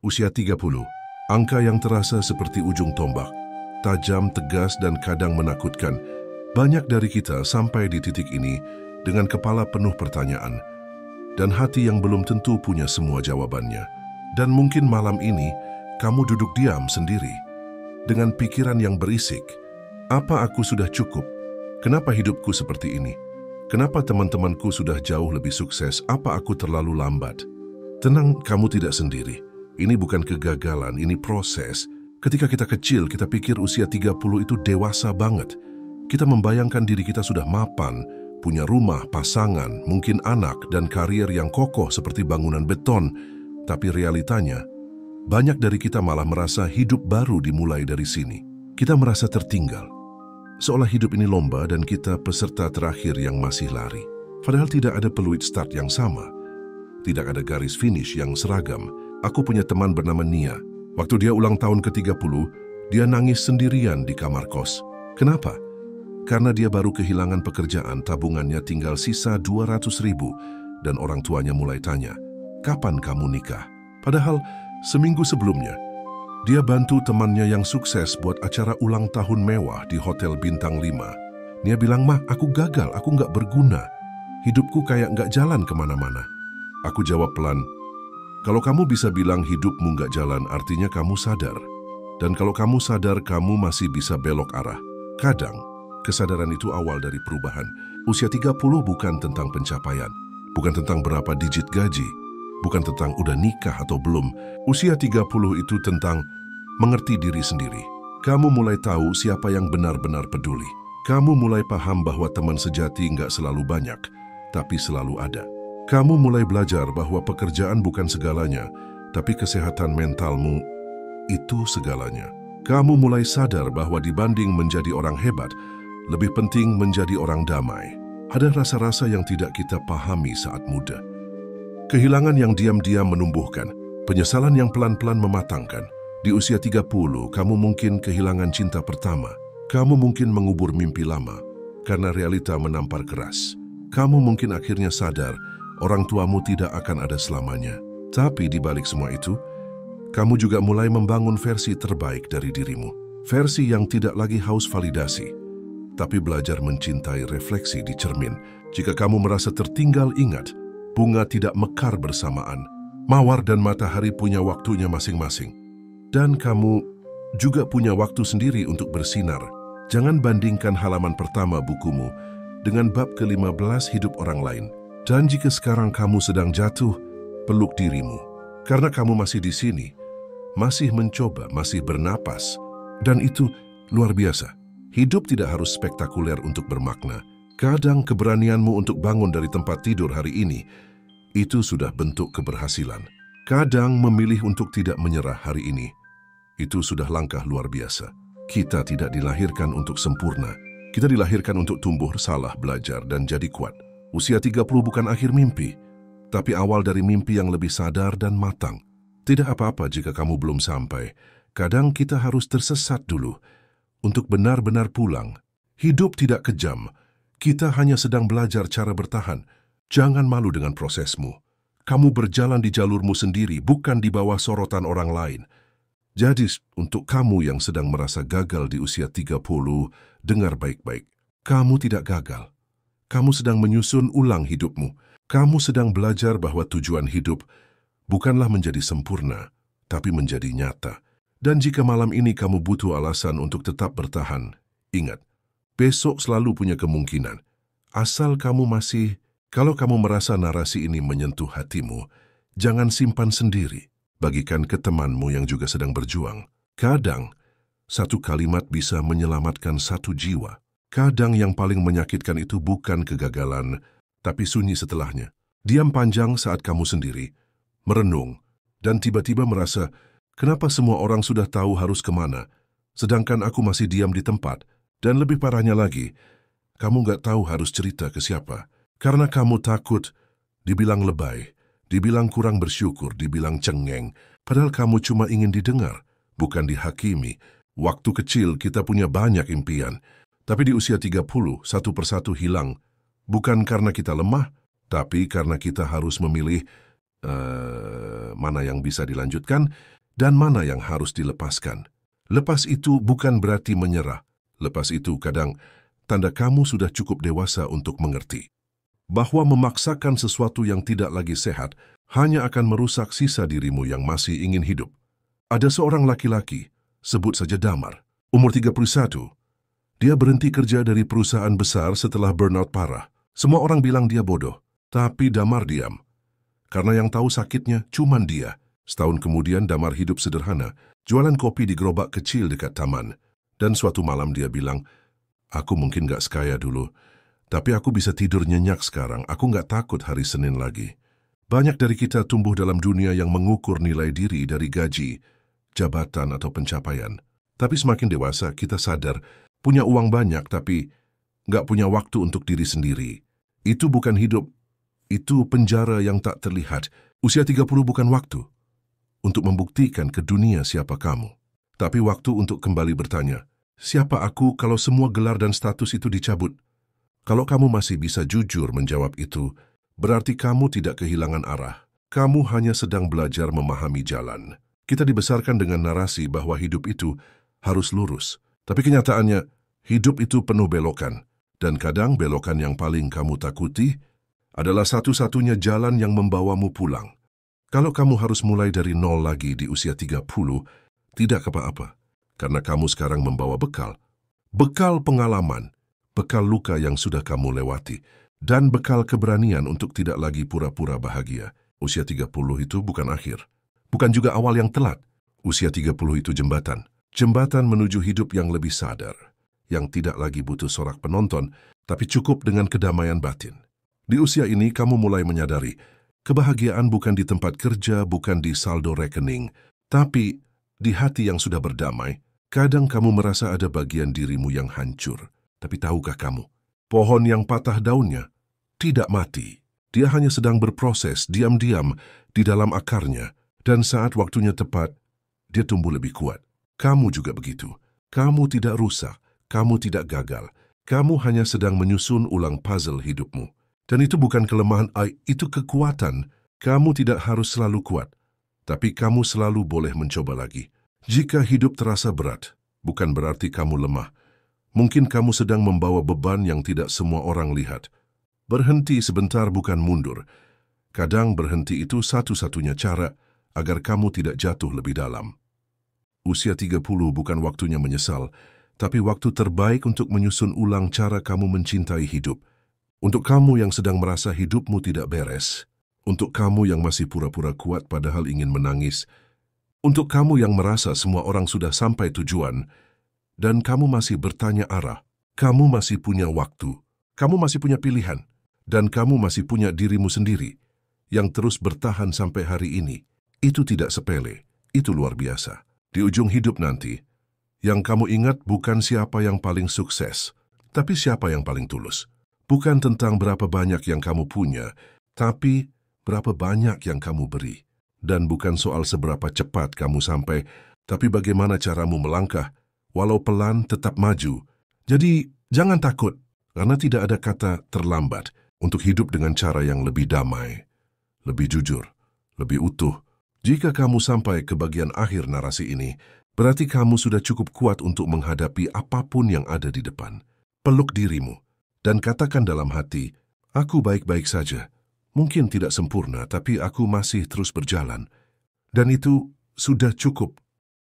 Usia 30, angka yang terasa seperti ujung tombak, tajam, tegas, dan kadang menakutkan. Banyak dari kita sampai di titik ini dengan kepala penuh pertanyaan dan hati yang belum tentu punya semua jawabannya. Dan mungkin malam ini kamu duduk diam sendiri dengan pikiran yang berisik. Apa aku sudah cukup? Kenapa hidupku seperti ini? Kenapa teman-temanku sudah jauh lebih sukses? Apa aku terlalu lambat? Tenang, kamu tidak sendiri. Ini bukan kegagalan, ini proses. Ketika kita kecil, kita pikir usia 30 itu dewasa banget. Kita membayangkan diri kita sudah mapan, punya rumah, pasangan, mungkin anak, dan karier yang kokoh seperti bangunan beton. Tapi realitanya, banyak dari kita malah merasa hidup baru dimulai dari sini. Kita merasa tertinggal. Seolah hidup ini lomba dan kita peserta terakhir yang masih lari. Padahal tidak ada peluit start yang sama. Tidak ada garis finish yang seragam. Aku punya teman bernama Nia. Waktu dia ulang tahun ke-30, dia nangis sendirian di kamar kos. Kenapa? Karena dia baru kehilangan pekerjaan, tabungannya tinggal sisa 200.000 dan orang tuanya mulai tanya, "Kapan kamu nikah?" Padahal seminggu sebelumnya, dia bantu temannya yang sukses buat acara ulang tahun mewah di Hotel Bintang 5. Nia bilang, "Mah, aku gagal, aku nggak berguna. Hidupku kayak nggak jalan kemana-mana." Aku jawab pelan, "Kalau kamu bisa bilang hidupmu nggak jalan, artinya kamu sadar. Dan kalau kamu sadar, kamu masih bisa belok arah." Kadang, kesadaran itu awal dari perubahan. Usia 30 bukan tentang pencapaian, bukan tentang berapa digit gaji, bukan tentang udah nikah atau belum. Usia 30 itu tentang mengerti diri sendiri. Kamu mulai tahu siapa yang benar-benar peduli. Kamu mulai paham bahwa teman sejati nggak selalu banyak, tapi selalu ada. Kamu mulai belajar bahwa pekerjaan bukan segalanya, tapi kesehatan mentalmu itu segalanya. Kamu mulai sadar bahwa dibanding menjadi orang hebat, lebih penting menjadi orang damai. Ada rasa-rasa yang tidak kita pahami saat muda. Kehilangan yang diam-diam menumbuhkan, penyesalan yang pelan-pelan mematangkan. Di usia 30, kamu mungkin kehilangan cinta pertama. Kamu mungkin mengubur mimpi lama, karena realita menampar keras. Kamu mungkin akhirnya sadar, orang tuamu tidak akan ada selamanya. Tapi di balik semua itu, kamu juga mulai membangun versi terbaik dari dirimu. Versi yang tidak lagi haus validasi, tapi belajar mencintai refleksi di cermin. Jika kamu merasa tertinggal, ingat, bunga tidak mekar bersamaan. Mawar dan matahari punya waktunya masing-masing. Dan kamu juga punya waktu sendiri untuk bersinar. Jangan bandingkan halaman pertama bukumu dengan bab ke-15 hidup orang lain. Dan jika sekarang kamu sedang jatuh, peluk dirimu. Karena kamu masih di sini, masih mencoba, masih bernapas. Dan itu luar biasa. Hidup tidak harus spektakuler untuk bermakna. Kadang keberanianmu untuk bangun dari tempat tidur hari ini, itu sudah bentuk keberhasilan. Kadang memilih untuk tidak menyerah hari ini, itu sudah langkah luar biasa. Kita tidak dilahirkan untuk sempurna. Kita dilahirkan untuk tumbuh, salah, belajar, dan jadi kuat. Usia 30 bukan akhir mimpi, tapi awal dari mimpi yang lebih sadar dan matang. Tidak apa-apa jika kamu belum sampai. Kadang kita harus tersesat dulu untuk benar-benar pulang. Hidup tidak kejam. Kita hanya sedang belajar cara bertahan. Jangan malu dengan prosesmu. Kamu berjalan di jalurmu sendiri, bukan di bawah sorotan orang lain. Jadi, untuk kamu yang sedang merasa gagal di usia 30, dengar baik-baik. Kamu tidak gagal. Kamu sedang menyusun ulang hidupmu. Kamu sedang belajar bahwa tujuan hidup bukanlah menjadi sempurna, tapi menjadi nyata. Dan jika malam ini kamu butuh alasan untuk tetap bertahan, ingat, besok selalu punya kemungkinan. Asal kamu masih, kalau kamu merasa narasi ini menyentuh hatimu, jangan simpan sendiri. Bagikan ke temanmu yang juga sedang berjuang. Kadang, satu kalimat bisa menyelamatkan satu jiwa. Kadang yang paling menyakitkan itu bukan kegagalan, tapi sunyi setelahnya. Diam panjang saat kamu sendiri, merenung, dan tiba-tiba merasa, kenapa semua orang sudah tahu harus kemana, sedangkan aku masih diam di tempat. Dan lebih parahnya lagi, kamu nggak tahu harus cerita ke siapa. Karena kamu takut dibilang lebay, dibilang kurang bersyukur, dibilang cengeng, padahal kamu cuma ingin didengar, bukan dihakimi. Waktu kecil kita punya banyak impian, tapi di usia 30, satu persatu hilang. Bukan karena kita lemah, tapi karena kita harus memilih mana yang bisa dilanjutkan, dan mana yang harus dilepaskan. Lepas itu bukan berarti menyerah. Lepas itu kadang tanda kamu sudah cukup dewasa untuk mengerti bahwa memaksakan sesuatu yang tidak lagi sehat hanya akan merusak sisa dirimu yang masih ingin hidup. Ada seorang laki-laki, sebut saja Damar, umur 31. Dia berhenti kerja dari perusahaan besar setelah burnout parah. Semua orang bilang dia bodoh, tapi Damar diam. Karena yang tahu sakitnya cuman dia. Setahun kemudian Damar hidup sederhana, jualan kopi di gerobak kecil dekat taman. Dan suatu malam dia bilang, "Aku mungkin gak sekaya dulu, tapi aku bisa tidur nyenyak sekarang. Aku gak takut hari Senin lagi." Banyak dari kita tumbuh dalam dunia yang mengukur nilai diri dari gaji, jabatan atau pencapaian. Tapi semakin dewasa kita sadar, punya uang banyak tapi gak punya waktu untuk diri sendiri. Itu bukan hidup, itu penjara yang tak terlihat. Usia 30 bukan waktu untuk membuktikan ke dunia siapa kamu. Tapi waktu untuk kembali bertanya, siapa aku kalau semua gelar dan status itu dicabut? Kalau kamu masih bisa jujur menjawab itu, berarti kamu tidak kehilangan arah. Kamu hanya sedang belajar memahami jalan. Kita dibesarkan dengan narasi bahwa hidup itu harus lurus. Tapi kenyataannya, hidup itu penuh belokan. Dan kadang belokan yang paling kamu takuti adalah satu-satunya jalan yang membawamu pulang. Kalau kamu harus mulai dari nol lagi di usia 30, tidak apa-apa. Karena kamu sekarang membawa bekal. Bekal pengalaman, bekal luka yang sudah kamu lewati, dan bekal keberanian untuk tidak lagi pura-pura bahagia. Usia 30 itu bukan akhir. Bukan juga awal yang telat. Usia 30 itu jembatan. Jembatan menuju hidup yang lebih sadar. Yang tidak lagi butuh sorak penonton, tapi cukup dengan kedamaian batin. Di usia ini kamu mulai menyadari, kebahagiaan bukan di tempat kerja, bukan di saldo rekening, tapi di hati yang sudah berdamai. Kadang kamu merasa ada bagian dirimu yang hancur. Tapi tahukah kamu, pohon yang patah daunnya tidak mati. Dia hanya sedang berproses diam-diam di dalam akarnya. Dan saat waktunya tepat, dia tumbuh lebih kuat. Kamu juga begitu. Kamu tidak rusak. Kamu tidak gagal. Kamu hanya sedang menyusun ulang puzzle hidupmu. Dan itu bukan kelemahan, itu kekuatan. Kamu tidak harus selalu kuat. Tapi kamu selalu boleh mencoba lagi. Jika hidup terasa berat, bukan berarti kamu lemah. Mungkin kamu sedang membawa beban yang tidak semua orang lihat. Berhenti sebentar bukan mundur. Kadang berhenti itu satu-satunya cara agar kamu tidak jatuh lebih dalam. Usia 30 bukan waktunya menyesal, tapi waktu terbaik untuk menyusun ulang cara kamu mencintai hidup. Untuk kamu yang sedang merasa hidupmu tidak beres, untuk kamu yang masih pura-pura kuat padahal ingin menangis, untuk kamu yang merasa semua orang sudah sampai tujuan, dan kamu masih bertanya arah, kamu masih punya waktu, kamu masih punya pilihan, dan kamu masih punya dirimu sendiri, yang terus bertahan sampai hari ini. Itu tidak sepele, itu luar biasa. Di ujung hidup nanti, yang kamu ingat bukan siapa yang paling sukses, tapi siapa yang paling tulus. Bukan tentang berapa banyak yang kamu punya, tapi berapa banyak yang kamu beri. Dan bukan soal seberapa cepat kamu sampai, tapi bagaimana caramu melangkah, walau pelan tetap maju. Jadi, jangan takut, karena tidak ada kata terlambat untuk hidup dengan cara yang lebih damai, lebih jujur, lebih utuh. Jika kamu sampai ke bagian akhir narasi ini, berarti kamu sudah cukup kuat untuk menghadapi apapun yang ada di depan. Peluk dirimu dan katakan dalam hati, aku baik-baik saja. Mungkin tidak sempurna, tapi aku masih terus berjalan. Dan itu sudah cukup